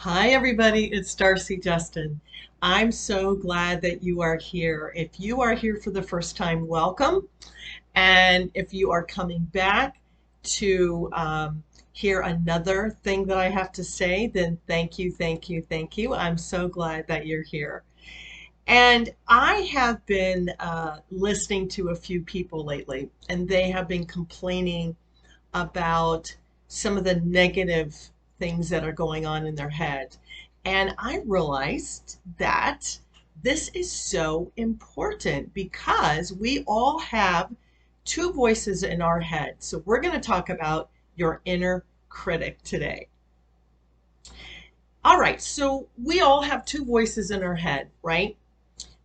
Hi, everybody. It's Darcy Justin. I'm so glad that you are here. If you are here for the first time, welcome. And if you are coming back to hear another thing that I have to say, then thank you, thank you, thank you. I'm so glad that you're here. And I have been listening to a few people lately, and they have been complaining about some of the negative things that are going on in their head. And I realized that this is so important because we all have two voices in our head. So we're going to talk about your inner critic today. All right, so we all have two voices in our head, right?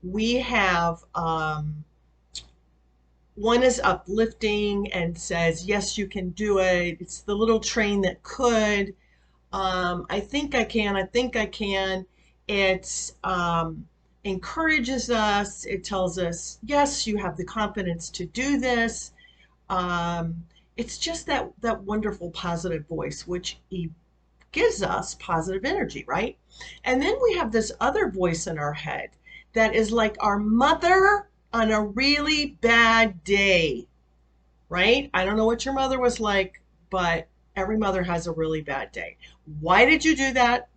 We have one is uplifting and says, yes, you can do it. It's the little train that could. I think I can. I think I can. It encourages us. It tells us, yes, you have the confidence to do this. Um, it's just that wonderful positive voice, which gives us positive energy, right? And then we have this other voice in our head that is like our mother on a really bad day, right? I don't know what your mother was like, but every mother has a really bad day. Why did you do that?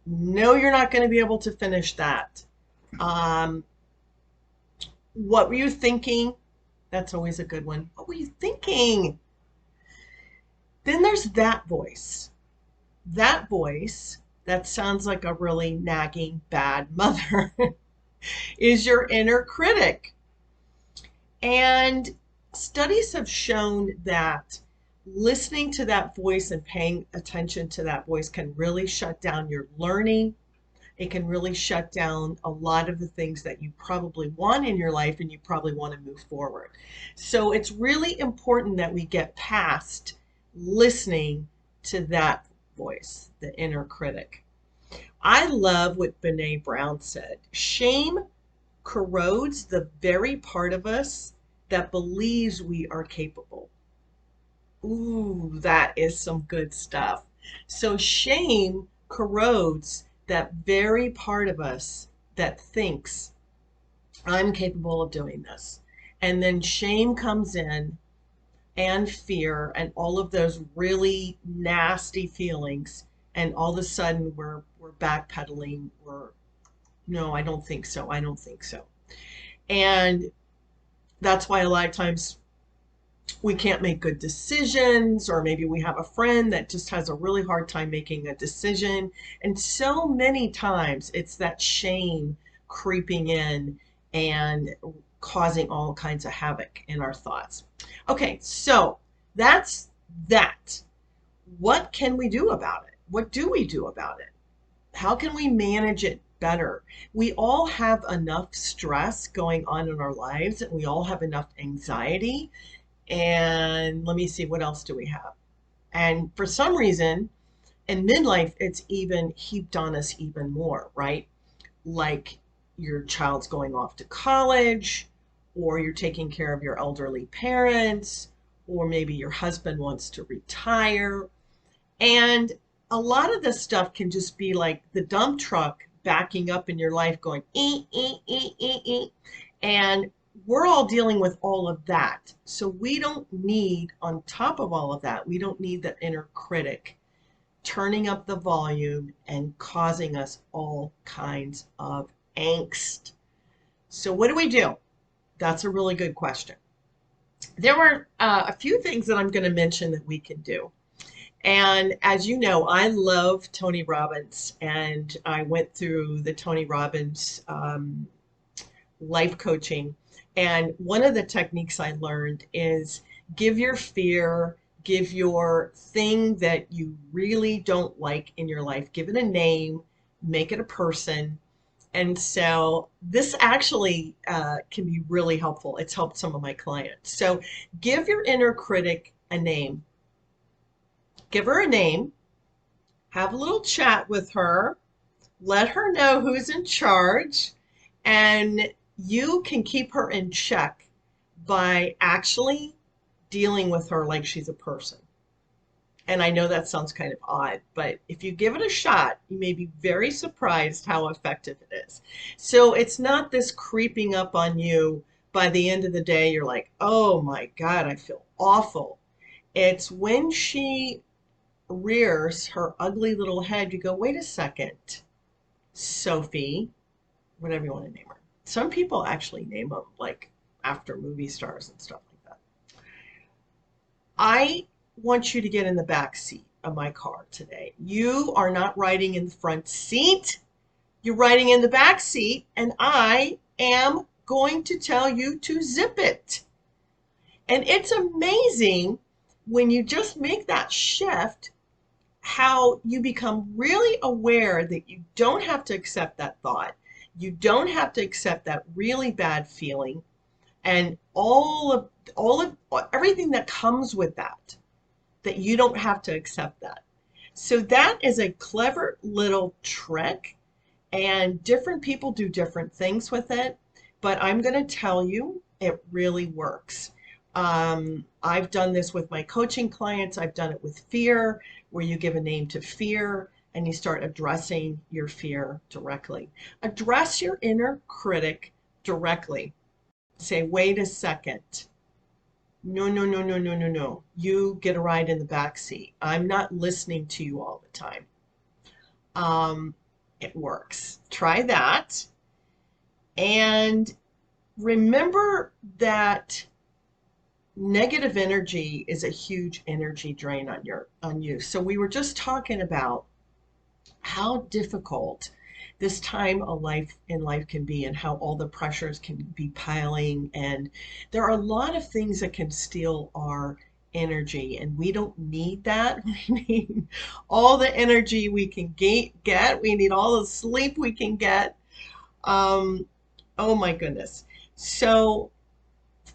No, you're not going to be able to finish that. Um, what were you thinking? That's always a good one. What were you thinking? Then there's that voice. That voice that sounds like a really nagging bad mother is your inner critic. And studies have shown that listening to that voice and paying attention to that voice can really shut down your learning. It can really shut down a lot of the things that you probably want in your life and you probably want to move forward. So it's really important that we get past listening to that voice, the inner critic. I love what Brené Brown said. Shame corrodes the very part of us that believes we are capable. Ooh, that is some good stuff. So shame corrodes that very part of us that thinks I'm capable of doing this. And then shame comes in and fear and all of those really nasty feelings. And all of a sudden we're backpedaling. We're no, I don't think so. I don't think so. And that's why a lot of times we can't make good decisions, or maybe we have a friend that just has a really hard time making a decision. And so many times it's that shame creeping in and causing all kinds of havoc in our thoughts. Okay, so that's that. What can we do about it? What do we do about it? How can we manage it better? We all have enough stress going on in our lives, and we all have enough anxiety. And let me see, what else do we have? And for some reason, in midlife, it's even heaped on us even more, right? Like your child's going off to college, or you're taking care of your elderly parents, or maybe your husband wants to retire. And a lot of this stuff can just be like the dump truck backing up in your life going, and we're all dealing with all of that. So we don't need, on top of all of that, we don't need that inner critic turning up the volume and causing us all kinds of angst. So what do we do? That's a really good question. There are a few things that I'm going to mention that we can do. And as you know, I love Tony Robbins, and I went through the Tony Robbins life coaching. And one of the techniques I learned is give your fear, give your thing that you really don't like in your life, give it a name, make it a person. And so this actually can be really helpful. It's helped some of my clients. So give your inner critic a name. Give her a name, have a little chat with her, let her know who's in charge, and you can keep her in check by actually dealing with her like she's a person. And I know that sounds kind of odd, but if you give it a shot, you may be very surprised how effective it is. So it's not this creeping up on you. By the end of the day, you're like, oh my God, I feel awful. It's when she rears her ugly little head, you go, wait a second, Sophie, whatever you want to name her. Some people actually name them like after movie stars and stuff like that. I want you to get in the back seat of my car today. You are not riding in the front seat. You're riding in the back seat, and I am going to tell you to zip it. And it's amazing when you just make that shift, how you become really aware that you don't have to accept that thought. You don't have to accept that really bad feeling and all of everything that comes with that, that you don't have to accept that. So that is a clever little trick, and different people do different things with it, but I'm going to tell you it really works. I've done this with my coaching clients. I've done it with fear, where you give a name to fear and you start addressing your fear directly. Address your inner critic directly. Say, wait a second. No, no, no, no, no, no, no. You get a ride in the back seat. I'm not listening to you all the time. It works. Try that. And remember that negative energy is a huge energy drain on you. So we were just talking about how difficult this time of life in life can be, and how all the pressures can be piling, and there are a lot of things that can steal our energy, and we don't need that. We need all the energy we can get. We need all the sleep we can get. Oh my goodness. So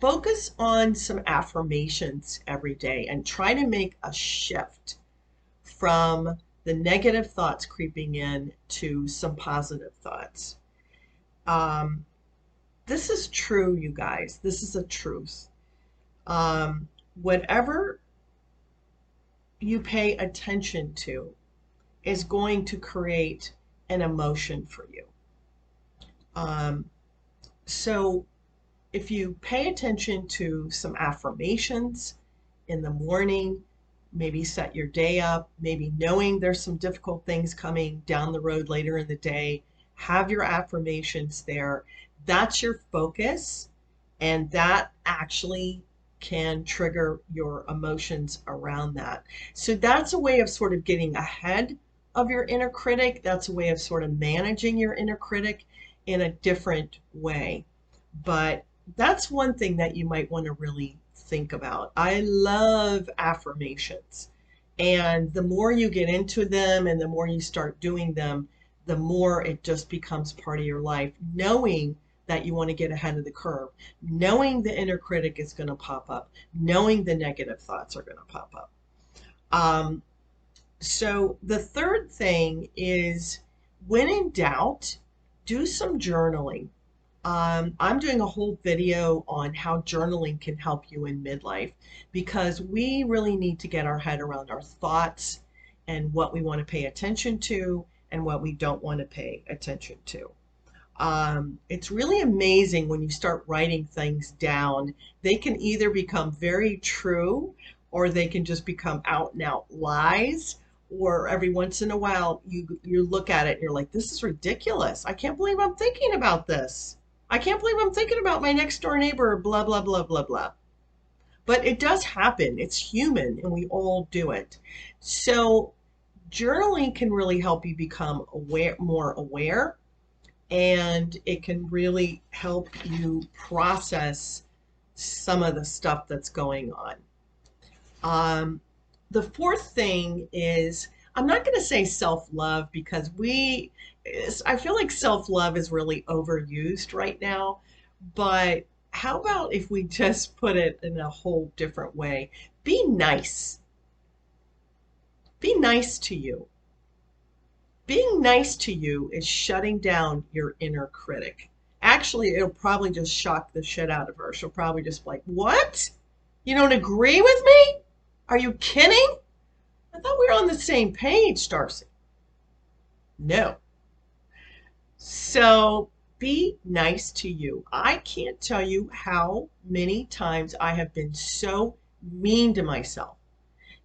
focus on some affirmations every day and try to make a shift from the negative thoughts creeping in to some positive thoughts. This is true, you guys. This is a truth. Whatever you pay attention to is going to create an emotion for you. So if you pay attention to some affirmations in the morning, maybe set your day up, maybe knowing there's some difficult things coming down the road later in the day, have your affirmations there. That's your focus, and that actually can trigger your emotions around that. So that's a way of sort of getting ahead of your inner critic. That's a way of sort of managing your inner critic in a different way. But that's one thing that you might want to really think about. I love affirmations. And the more you get into them and the more you start doing them, the more it just becomes part of your life, knowing that you want to get ahead of the curve, knowing the inner critic is going to pop up, knowing the negative thoughts are going to pop up. So the third thing is, when in doubt, do some journaling. I'm doing a whole video on how journaling can help you in midlife, because we really need to get our head around our thoughts and what we want to pay attention to and what we don't want to pay attention to. It's really amazing when you start writing things down. They can either become very true, or they can just become out and out lies. Or every once in a while, you look at it and you're like, this is ridiculous. I can't believe I'm thinking about this. I can't believe I'm thinking about my next door neighbor, blah, blah, blah, blah, blah. But it does happen. It's human, and we all do it. So journaling can really help you become more aware, and it can really help you process some of the stuff that's going on. The fourth thing is, I'm not going to say self-love, because I feel like self-love is really overused right now. But how about if we just put it in a whole different way? Be nice. Be nice to you. Being nice to you is shutting down your inner critic. Actually, it'll probably just shock the shit out of her. She'll probably just be like, what? You don't agree with me? Are you kidding? I thought we were on the same page, Darcy. No. So be nice to you. I can't tell you how many times I have been so mean to myself.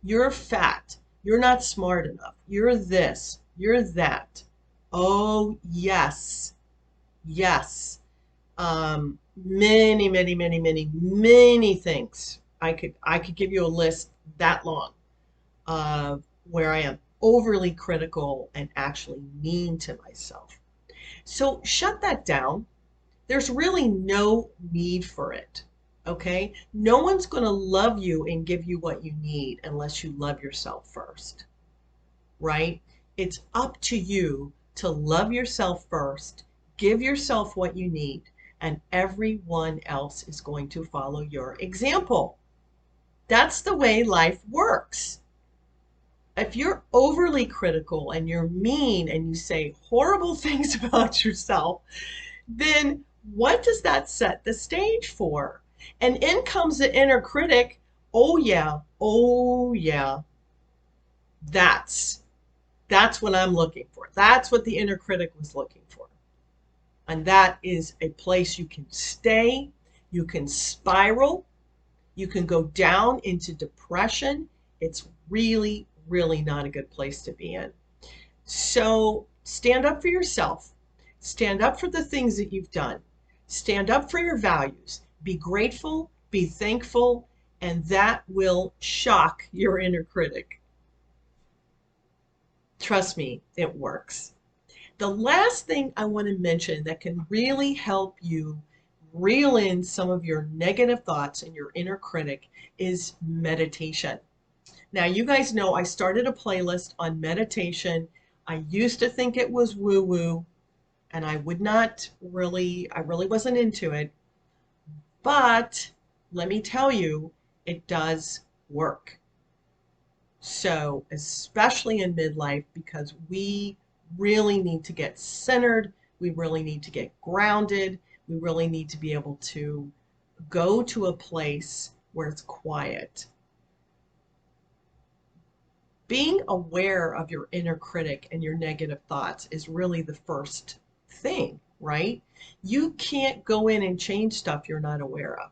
You're fat. You're not smart enough. You're this. You're that. Oh, yes. Yes. Many things. I could give you a list that long of where I am overly critical and actually mean to myself. So shut that down. There's really no need for it. Okay? No one's going to love you and give you what you need unless you love yourself first, right? It's up to you to love yourself first, give yourself what you need, and everyone else is going to follow your example. That's the way life works. If you're overly critical and you're mean and you say horrible things about yourself, then what does that set the stage for? And in comes the inner critic. Oh yeah, that's that's what I'm looking for. That's what the inner critic was looking for. And that is a place you can stay, you can spiral, you can go down into depression. It's really not a good place to be in. So stand up for yourself. Stand up for the things that you've done. Stand up for your values. Be grateful, be thankful, and that will shock your inner critic. Trust me, it works. The last thing I want to mention that can really help you reel in some of your negative thoughts and your inner critic is meditation. Now, you guys know I started a playlist on meditation. I used to think it was woo-woo, and I really wasn't into it. But let me tell you, it does work. So, especially in midlife, because we really need to get centered, we really need to get grounded, we really need to be able to go to a place where it's quiet. Being aware of your inner critic and your negative thoughts is really the first thing, right? You can't go in and change stuff you're not aware of.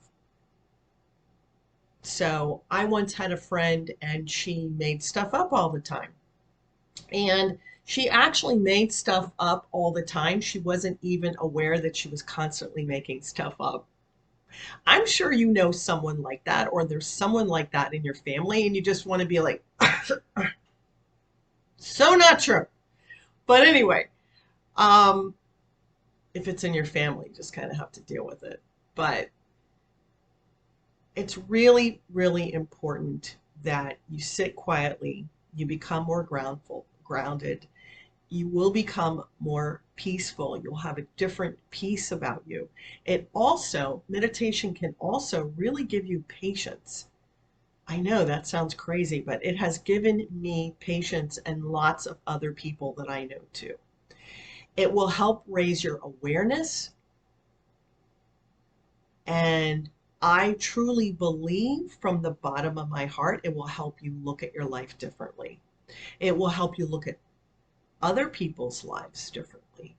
So I once had a friend and she made stuff up all the time. And she actually made stuff up all the time. She wasn't even aware that she was constantly making stuff up. I'm sure you know someone like that, or there's someone like that in your family, and you just want to be like, so not true. But anyway, um, if it's in your family, you just kind of have to deal with it. But it's really important that you sit quietly, you become more grounded, you will become more peaceful. You'll have a different peace about you. Meditation can also really give you patience. I know that sounds crazy, but it has given me patience and lots of other people that I know too. It will help raise your awareness. And I truly believe from the bottom of my heart, it will help you look at your life differently. It will help you look at other people's lives differently.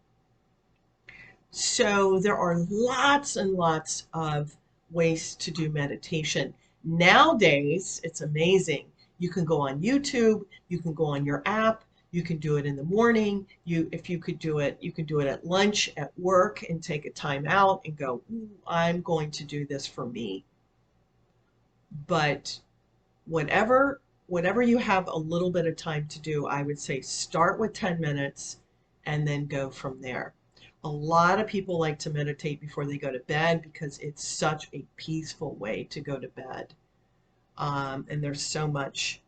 So there are lots and lots of ways to do meditation. Nowadays, it's amazing. You can go on YouTube, you can go on your app, you can do it in the morning. If you could do it, you can do it at lunch, at work, and take a time out and go, I'm going to do this for me. But whatever you have a little bit of time to do, I would say start with 10 minutes and then go from there. A lot of people like to meditate before they go to bed because it's such a peaceful way to go to bed. And there's so much,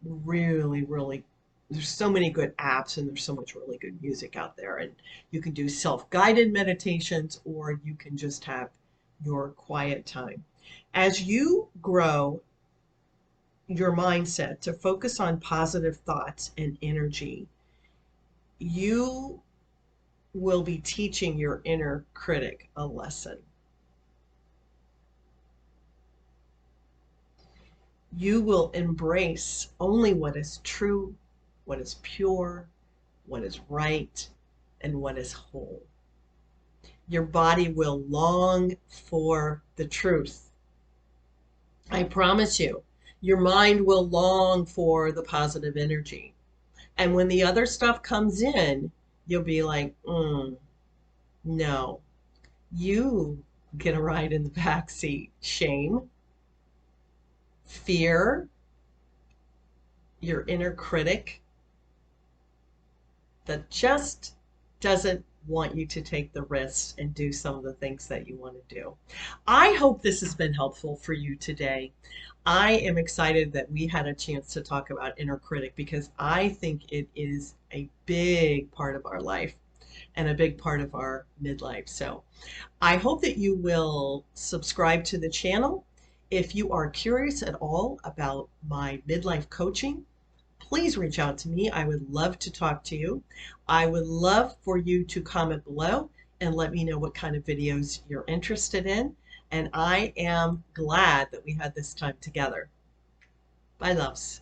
really, there's so many good apps and there's so much really good music out there. And you can do self-guided meditations or you can just have your quiet time. As you grow your mindset to focus on positive thoughts and energy, you will be teaching your inner critic a lesson. You will embrace only what is true, what is pure, what is right, and what is whole. Your body will long for the truth. I promise you, your mind will long for the positive energy. And when the other stuff comes in, you'll be like, no, you get a ride in the back seat. Shame, fear, your inner critic that just doesn't want you to take the risks and do some of the things that you want to do. I hope this has been helpful for you today. I am excited that we had a chance to talk about inner critic because I think it is a big part of our life and a big part of our midlife. So I hope that you will subscribe to the channel. If you are curious at all about my midlife coaching, please reach out to me. I would love to talk to you. I would love for you to comment below and let me know what kind of videos you're interested in. And I am glad that we had this time together. Bye, loves.